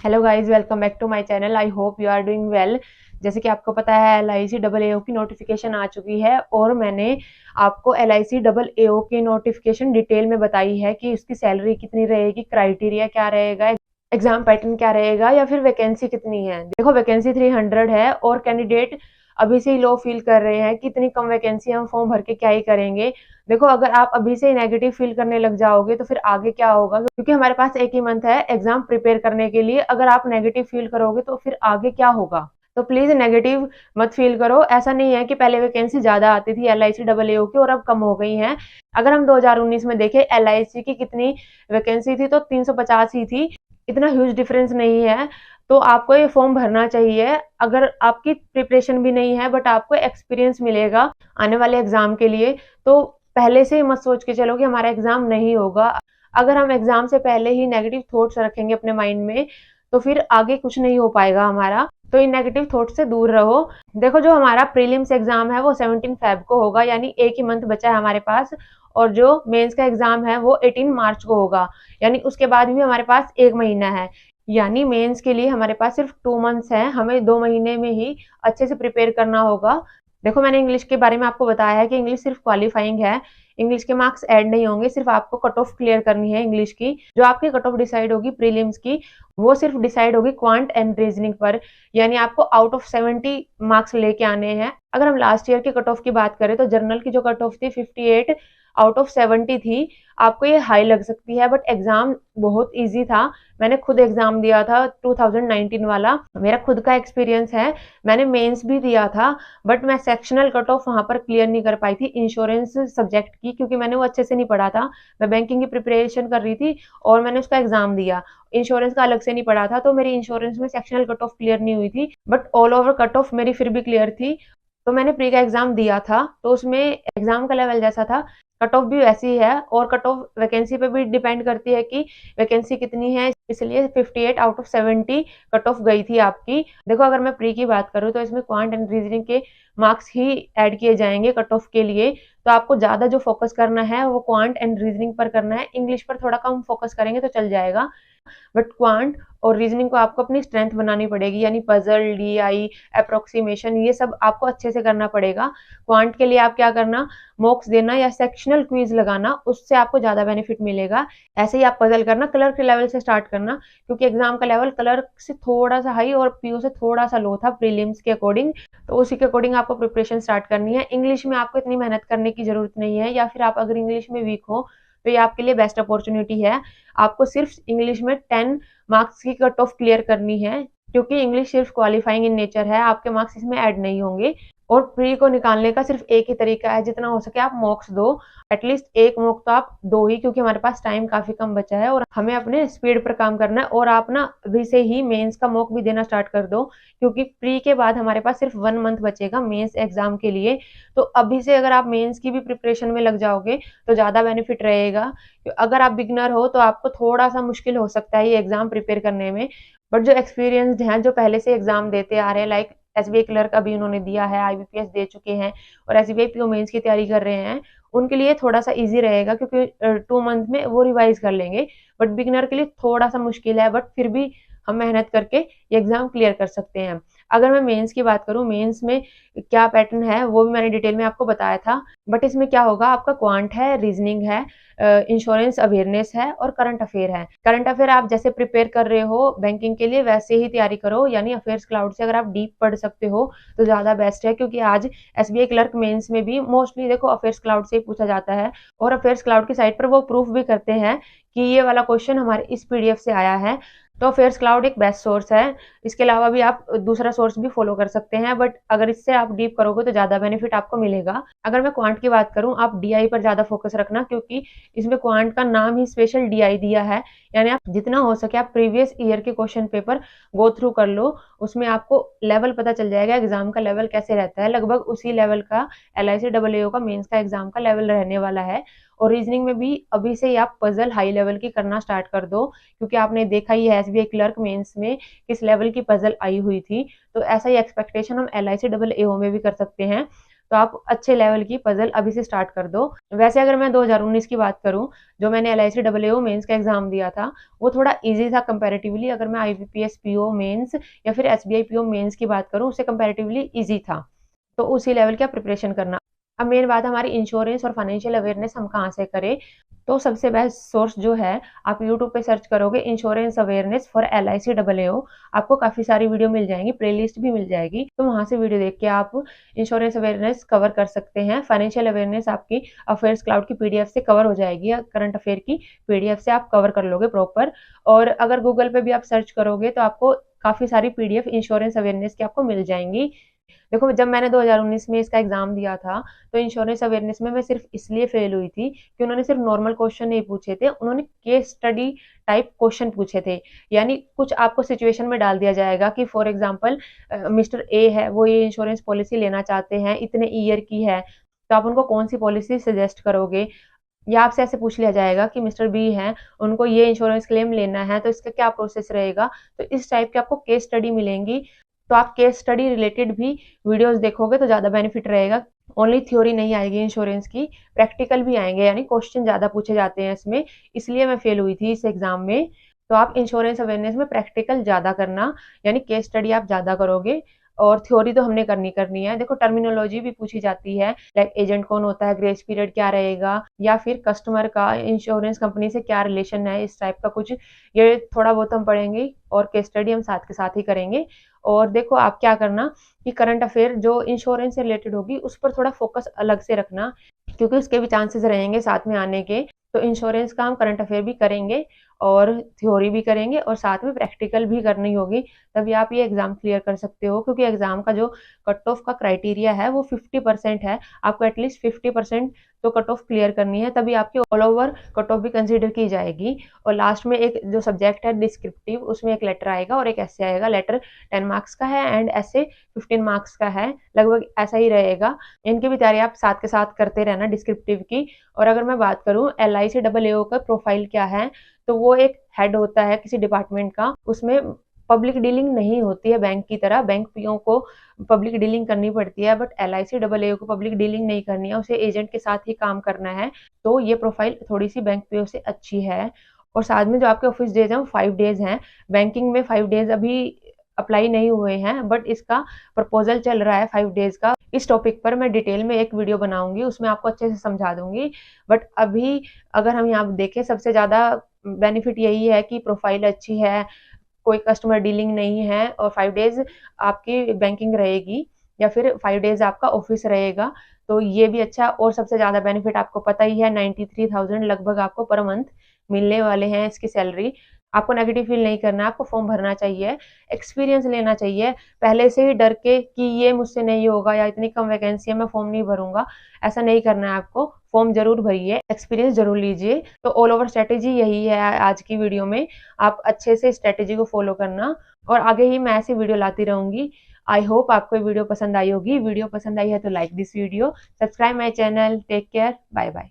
Hello guys, welcome back to my channel. I hope you are doing well. जैसे कि आपको पता है LIC डबल AO की नोटिफिकेशन आ चुकी है और मैंने आपको LIC डबल AO की नोटिफिकेशन डिटेल में बताई है कि उसकी सैलरी कितनी रहेगी, क्राइटेरिया क्या रहेगा, एग्जाम पैटर्न क्या रहेगा या फिर वैकेंसी कितनी है। देखो, वैकेंसी 300 है और कैंडिडेट अभी से ही लो फील कर रहे हैं कि इतनी कम वैकेंसी, हम फॉर्म भर के क्या ही करेंगे। देखो, अगर आप अभी से नेगेटिव फील करने लग जाओगे तो फिर आगे क्या होगा, क्योंकि हमारे पास एक ही मंथ है एग्जाम प्रिपेयर करने के लिए। अगर आप नेगेटिव फील करोगे तो फिर आगे क्या होगा। तो प्लीज नेगेटिव मत फील करो। ऐसा नहीं है कि पहले वैकेंसी ज्यादा आती थी LIC डबल AO की और अब कम हो गई हैं। अगर हम 2019 में देखें LIC की कितनी वैकेंसी थी तो 350 ही थी। इतना ह्यूज डिफरेंस नहीं है। तो आपको ये फॉर्म भरना चाहिए। अगर आपकी प्रिपरेशन भी नहीं है बट आपको एक्सपीरियंस मिलेगा आने वाले एग्जाम के लिए, तो पहले से ही मत सोच के चलो कि हमारा एग्जाम नहीं होगा। अगर हम एग्जाम से पहले ही नेगेटिव थॉट्स रखेंगे अपने माइंड में तो फिर आगे कुछ नहीं हो पाएगा हमारा। तो इन नेगेटिव थॉट्स से दूर रहो। देखो, जो हमारा प्रीलिम्स एग्जाम है वो 17 फेब को होगा, यानी एक ही मंथ बचा है हमारे पास। और जो मेंस का एग्जाम है वो 18 मार्च को होगा, यानी उसके बाद भी हमारे पास एक महीना है। यानी मेंस के लिए हमारे पास सिर्फ 2 मंथ्स हैं। हमें 2 महीने में ही अच्छे से प्रिपेयर करना होगा। देखो, मैंने इंग्लिश के बारे में आपको बताया है कि इंग्लिश सिर्फ क्वालिफाइंग है। इंग्लिश के मार्क्स ऐड नहीं होंगे, सिर्फ आपको कट ऑफ क्लियर करनी है इंग्लिश की। जो आपकी कट ऑफ डिसाइड होगी प्रीलिम्स की, वो सिर्फ डिसाइड होगी क्वांट एंड रीजनिंग पर। यानी आपको आउट ऑफ 70 मार्क्स लेके आने हैं। अगर हम लास्ट ईयर की कट ऑफ की बात करें तो जनरल की जो कट ऑफ थी 58 आउट ऑफ 70 थी। आपको ये हाई लग सकती है बट एग्जाम बहुत ईजी था। मैंने खुद एग्जाम दिया था 2019 वाला, मेरा खुद का एक्सपीरियंस है। मैंने मेंस भी दिया था बट मैं सेक्शनल कट ऑफ वहां पर क्लियर नहीं कर पाई थी इंश्योरेंस सब्जेक्ट की, क्योंकि मैंने वो अच्छे से नहीं पढ़ा था। मैं बैंकिंग की प्रिपरेशन कर रही थी और मैंने उसका एग्जाम दिया। इंश्योरेंस का अलग से नहीं पढ़ा था, तो मेरी इंश्योरेंस में सेक्शनल कट ऑफ क्लियर नहीं हुई थी but all over cut off मेरी फिर भी क्लियर थी। तो मैंने प्री का एग्जाम दिया था, तो उसमें एग्जाम का लेवल जैसा था, कट ऑफ भी वैसी है। और कट ऑफ वैकेंसी पे भी डिपेंड करती है कि वैकेंसी कितनी है, इसलिए 58 आउट ऑफ 70 कट ऑफ गई थी आपकी। देखो, अगर मैं प्री की बात करूँ तो इसमें क्वांट एंड रीजनिंग के मार्क्स ही ऐड किए जाएंगे कट ऑफ के लिए। तो आपको ज्यादा जो फोकस करना है वो क्वांट एंड रीजनिंग पर करना है। इंग्लिश पर थोड़ा कम फोकस करेंगे तो चल जाएगा, बट क्वांट और रीजनिंग को आपको अपनी स्ट्रेंथ बनानी पड़ेगी। यानी पजल, DI, अप्रोक्सीमेशन, ये सब आपको अच्छे से करना पड़ेगा। क्वांट के लिए आप क्या करना, मॉक्स देना या सेक्शनल क्विज लगाना, उससे आपको ज्यादा बेनिफिट मिलेगा। ऐसे ही आप पजल करना, कलर के लेवल से स्टार्ट करना, क्योंकि एग्जाम का लेवल कलर से थोड़ा सा हाई और PO से थोड़ा सा लो था प्रीलिम्स के अकॉर्डिंग। तो उसी के अकॉर्डिंग आपको प्रिपरेशन स्टार्ट करनी है। इंग्लिश में आपको इतनी मेहनत करने की जरूरत नहीं है, या फिर आप अगर इंग्लिश में वीक हो तो ये आपके लिए बेस्ट अपॉर्चुनिटी है। आपको सिर्फ इंग्लिश में 10 मार्क्स की कट ऑफ क्लियर करनी है, क्योंकि इंग्लिश सिर्फ क्वालिफाइंग इन नेचर है, आपके मार्क्स इसमें ऐड नहीं होंगे। और प्री को निकालने का सिर्फ एक ही तरीका है, जितना हो सके आप मॉक्स दो। एटलीस्ट एक मॉक तो आप दो ही, क्योंकि हमारे पास टाइम काफी कम बचा है और हमें अपने स्पीड पर काम करना है। और आप ना अभी से ही मेंस का मॉक भी देना स्टार्ट कर दो, क्योंकि प्री के बाद हमारे पास सिर्फ 1 मंथ बचेगा मेंस एग्जाम के लिए। तो अभी से अगर आप मेंस की भी प्रिपरेशन में लग जाओगे तो ज्यादा बेनिफिट रहेगा। अगर आप बिगनर हो तो आपको थोड़ा सा मुश्किल हो सकता है ये एग्जाम प्रिपेयर करने में, बट जो एक्सपीरियंस्ड हैं, जो पहले से एग्जाम देते आ रहे हैं, लाइक SBI क्लर्क अभी उन्होंने दिया है, IBPS दे चुके हैं और SBI PO मेंस की तैयारी कर रहे हैं, उनके लिए थोड़ा सा इजी रहेगा, क्योंकि 2 मंथ में वो रिवाइज कर लेंगे। बट बिगनर के लिए थोड़ा सा मुश्किल है, बट फिर भी हम मेहनत करके ये एग्जाम क्लियर कर सकते हैं। अगर मैं मेंस की बात करूं, मेंस में क्या पैटर्न है वो भी मैंने डिटेल में आपको बताया था। बट इसमें क्या होगा, आपका क्वांट है, रीजनिंग है, इंश्योरेंस अवेयरनेस है और करंट अफेयर है। करंट अफेयर आप जैसे प्रिपेयर कर रहे हो बैंकिंग के लिए वैसे ही तैयारी करो, यानी अफेयर्स क्लाउड से अगर आप डीप पढ़ सकते हो तो ज्यादा बेस्ट है, क्योंकि आज SBI क्लर्क मेंस में भी मोस्टली देखो अफेयर्स क्लाउड से ही पूछा जाता है। और अफेयर्स क्लाउड की साइट पर वो प्रूफ भी करते हैं कि ये वाला क्वेश्चन हमारे इस PDF से आया है। तो अफेयर्स क्लाउड एक बेस्ट सोर्स है। इसके अलावा भी आप दूसरा सोर्स भी फॉलो कर सकते हैं, बट अगर इससे आप डीप करोगे तो ज्यादा बेनिफिट आपको मिलेगा। अगर मैं क्वांट की बात करूं, आप DI पर ज्यादा फोकस रखना, क्योंकि इसमें क्वांट का नाम ही स्पेशल DI दिया है। यानी आप जितना हो सके आप प्रीवियस ईयर के क्वेश्चन पेपर गो थ्रू कर लो, उसमें आपको लेवल पता चल जाएगा एग्जाम का लेवल कैसे रहता है। लगभग उसी लेवल का LIC डबल AO का मेंस का एग्जाम का लेवल रहने वाला है। और रीजनिंग में भी अभी से ही आप पजल हाई लेवल की करना स्टार्ट कर दो, क्योंकि आपने देखा ही है SBI क्लर्क मेंस में किस लेवल की पजल आई हुई थी। तो ऐसा ही एक्सपेक्टेशन हम LIC डबल AO में भी कर सकते हैं। तो आप अच्छे लेवल की पजल अभी से स्टार्ट कर दो। वैसे अगर मैं 2019 की बात करूं, जो मैंने LIC AAO मेंस का एग्जाम दिया था, वो थोड़ा इजी था कंपैरेटिवली। अगर मैं IBPS PO मेंस या फिर SBI PO मेंस की बात करूं, उससे कंपैरेटिवली इजी था। तो उसी लेवल की आप प्रिपरेशन करना। अब मेन बात हमारी इंश्योरेंस और फाइनेंशियल अवेयरनेस हम कहाँ से करें। तो सबसे बेस्ट सोर्स जो है, आप यूट्यूब पे सर्च करोगे insurance awareness for LIC AAO, आपको काफ़ी सारी वीडियो मिल जाएंगी, प्लेलिस्ट भी मिल जाएगी। तो वहाँ से वीडियो देख के आप इंश्योरेंस अवेयरनेस कवर कर सकते हैं। फाइनेंशियल अवेयरनेस आपकी अफेयर्स क्लाउड की PDF से कवर हो जाएगी, या करंट अफेयर की PDF से आप कवर कर लोगे प्रॉपर। और अगर गूगल पे भी आप सर्च करोगे तो आपको काफ़ी सारी PDF इंश्योरेंस अवेयरनेस की आपको मिल जाएंगी। देखो, जब मैंने 2019 में इसका एग्जाम दिया था, तो इंश्योरेंस अवेयरनेस में मैं सिर्फ इसलिए फेल हुई थी कि उन्होंने सिर्फ नॉर्मल क्वेश्चन नहीं पूछे थे, उन्होंने केस स्टडी टाइप क्वेश्चन पूछे थे। यानी कुछ आपको सिचुएशन में डाल दिया जाएगा कि फॉर एग्जांपल मिस्टर ए है, वो ये इंश्योरेंस पॉलिसी लेना चाहते हैं, इतने ईयर की है, तो आप उनको कौन सी पॉलिसी सजेस्ट करोगे। या आपसे ऐसे पूछ लिया जाएगा कि मिस्टर बी हैं, उनको ये इंश्योरेंस क्लेम लेना है, तो इसका क्या प्रोसेस रहेगा। तो इस टाइप की आपको केस स्टडी मिलेंगी। तो आप केस स्टडी रिलेटेड भी वीडियोस देखोगे तो ज़्यादा बेनिफिट रहेगा। ओनली थ्योरी नहीं आएगी इंश्योरेंस की, प्रैक्टिकल भी आएंगे, यानी क्वेश्चन ज़्यादा पूछे जाते हैं इसमें, इसलिए मैं फेल हुई थी इस एग्जाम में। तो आप इंश्योरेंस अवेयरनेस में प्रैक्टिकल ज़्यादा करना, यानी केस स्टडी आप ज़्यादा करोगे। और थ्योरी तो हमने करनी है। देखो, टर्मिनोलॉजी भी पूछी जाती है, लाइक एजेंट कौन होता है, ग्रेस पीरियड क्या रहेगा, या फिर कस्टमर का इंश्योरेंस कंपनी से क्या रिलेशन है, इस टाइप का कुछ, ये थोड़ा बहुत हम पढ़ेंगे। और केस स्टडी हम साथ के साथ ही करेंगे। और देखो, आप क्या करना कि करंट अफेयर जो इंश्योरेंस से रिलेटेड होगी उस पर थोड़ा फोकस अलग से रखना, क्योंकि उसके भी चांसेस रहेंगे साथ में आने के। तो इंश्योरेंस का हम करंट अफेयर भी करेंगे और थ्योरी भी करेंगे, और साथ में प्रैक्टिकल भी करनी होगी, तभी आप ये एग्जाम क्लियर कर सकते हो। क्योंकि एग्जाम का जो कट ऑफ का क्राइटेरिया है वो 50% है, आपको एटलीस्ट 50% तो कट ऑफ क्लियर करनी है, तभी आपकी ऑल ओवर कट ऑफ भी कंसीडर की जाएगी। और लास्ट में एक जो सब्जेक्ट है डिस्क्रिप्टिव, उसमें एक लेटर आएगा और एक ऐसे आएगा। लेटर 10 मार्क्स का है एंड ऐसे 15 मार्क्स का है, लगभग ऐसा ही रहेगा। इनकी भी तैयारी आप साथ के साथ करते रहना डिस्क्रिप्टिव की। और अगर मैं बात करूं LIC AAO का प्रोफाइल क्या है, तो वो एक हेड होता है किसी डिपार्टमेंट का, उसमें पब्लिक डीलिंग नहीं होती है बैंक की तरह। बैंक पीओ को पब्लिक डीलिंग करनी पड़ती है, बट LIC AAO को पब्लिक डीलिंग नहीं करनी है, उसे एजेंट के साथ ही काम करना है। तो ये प्रोफाइल थोड़ी सी बैंक पीओ से अच्छी है। और साथ में जो आपके ऑफिस डेज हैं वो 5 डेज हैं। बैंकिंग में 5 डेज अभी अप्लाई नहीं हुए हैं, बट इसका प्रपोजल चल रहा है 5 डेज का। इस टॉपिक पर मैं डिटेल में एक वीडियो बनाऊंगी, उसमें आपको अच्छे से समझा दूंगी। बट अभी अगर हम यहाँ देखें, सबसे ज़्यादा बेनिफिट यही है कि प्रोफाइल अच्छी है, कोई कस्टमर डीलिंग नहीं है, और 5 डेज आपकी बैंकिंग रहेगी, या फिर 5 डेज आपका ऑफिस रहेगा। तो ये भी अच्छा। और सबसे ज़्यादा बेनिफिट आपको पता ही है, 93,000 लगभग आपको पर मंथ मिलने वाले हैं इसकी सैलरी। आपको नेगेटिव फील नहीं करना, आपको फॉर्म भरना चाहिए, एक्सपीरियंस लेना चाहिए। पहले से ही डर के कि ये मुझसे नहीं होगा या इतनी कम वैकेंसी है, मैं फॉर्म नहीं भरूंगा, ऐसा नहीं करना है आपको। फॉर्म जरूर भरिए, एक्सपीरियंस जरूर लीजिए। तो ऑल ओवर स्ट्रेटेजी यही है आज की वीडियो में, आप अच्छे से स्ट्रेटेजी को फॉलो करना, और आगे ही मैं ऐसी वीडियो लाती रहूंगी। आई होप आपको वीडियो पसंद आई होगी। वीडियो पसंद आई है तो like this video, subscribe my channel. Take care, bye bye.